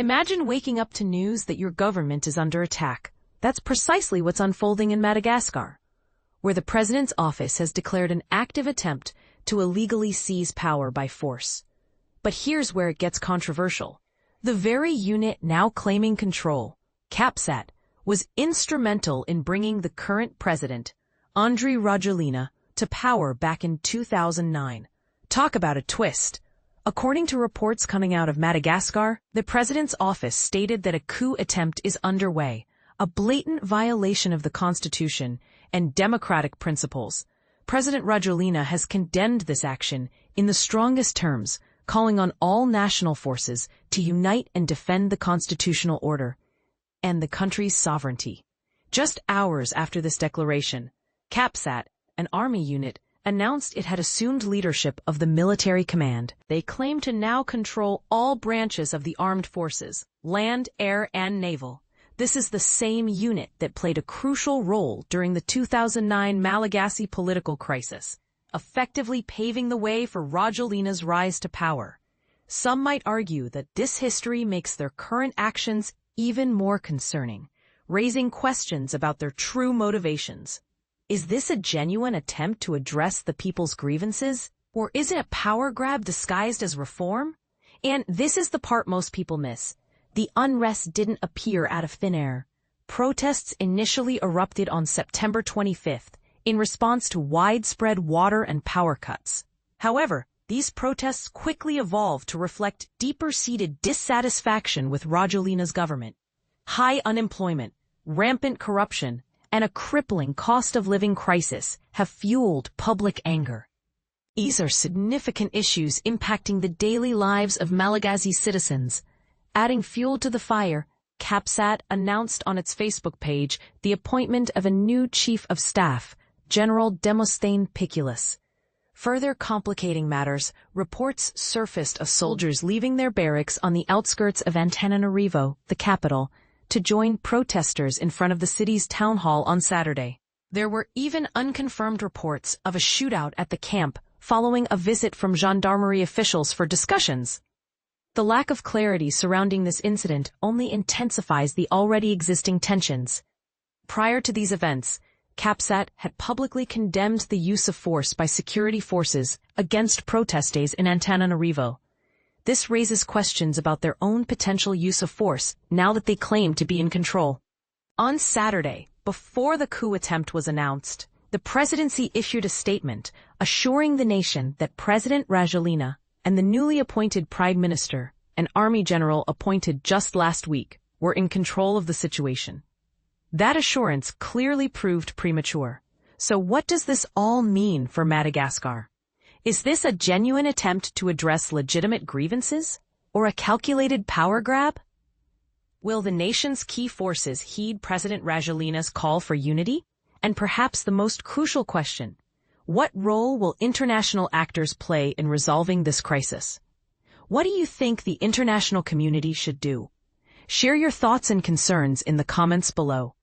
Imagine waking up to news that your government is under attack. That's precisely what's unfolding in Madagascar, where the president's office has declared an active attempt to illegally seize power by force. But here's where it gets controversial. The very unit now claiming control, CAPSAT, was instrumental in bringing the current president, Andry Rajoelina, to power back in 2009. Talk about a twist. According to reports coming out of Madagascar, the president's office stated that a coup attempt is underway, a blatant violation of the constitution and democratic principles. President Rajoelina has condemned this action in the strongest terms, calling on all national forces to unite and defend the constitutional order and the country's sovereignty. Just hours after this declaration, CAPSAT, an army unit, announced it had assumed leadership of the military command. They claim to now control all branches of the armed forces, land, air, and naval. This is the same unit that played a crucial role during the 2009 Malagasy political crisis, effectively paving the way for Rajoelina's rise to power. Some might argue that this history makes their current actions even more concerning, raising questions about their true motivations. Is this a genuine attempt to address the people's grievances? Or is it a power grab disguised as reform? And this is the part most people miss. The unrest didn't appear out of thin air. Protests initially erupted on September 25th in response to widespread water and power cuts. However, these protests quickly evolved to reflect deeper-seated dissatisfaction with Rajoelina's government. High unemployment, rampant corruption, and a crippling cost-of-living crisis have fueled public anger. These are significant issues impacting the daily lives of Malagasy citizens. Adding fuel to the fire, CAPSAT announced on its Facebook page the appointment of a new chief of staff, Gen Demosthene Pikulas. Further complicating matters, reports surfaced of soldiers leaving their barracks on the outskirts of Antananarivo, the capital, to join protesters in front of the city's town hall on Saturday. There were even unconfirmed reports of a shootout at the camp following a visit from gendarmerie officials for discussions. The lack of clarity surrounding this incident only intensifies the already existing tensions. Prior to these events, CAPSAT had publicly condemned the use of force by security forces against protestes in Antananarivo. This raises questions about their own potential use of force now that they claim to be in control. On Saturday, before the coup attempt was announced, the presidency issued a statement assuring the nation that President Rajoelina and the newly appointed Prime Minister, an army general appointed just last week, were in control of the situation. That assurance clearly proved premature. So what does this all mean for Madagascar? Is this a genuine attempt to address legitimate grievances, or a calculated power grab? Will the nation's key forces heed President Rajoelina's call for unity? And perhaps the most crucial question, what role will international actors play in resolving this crisis? What do you think the international community should do? Share your thoughts and concerns in the comments below.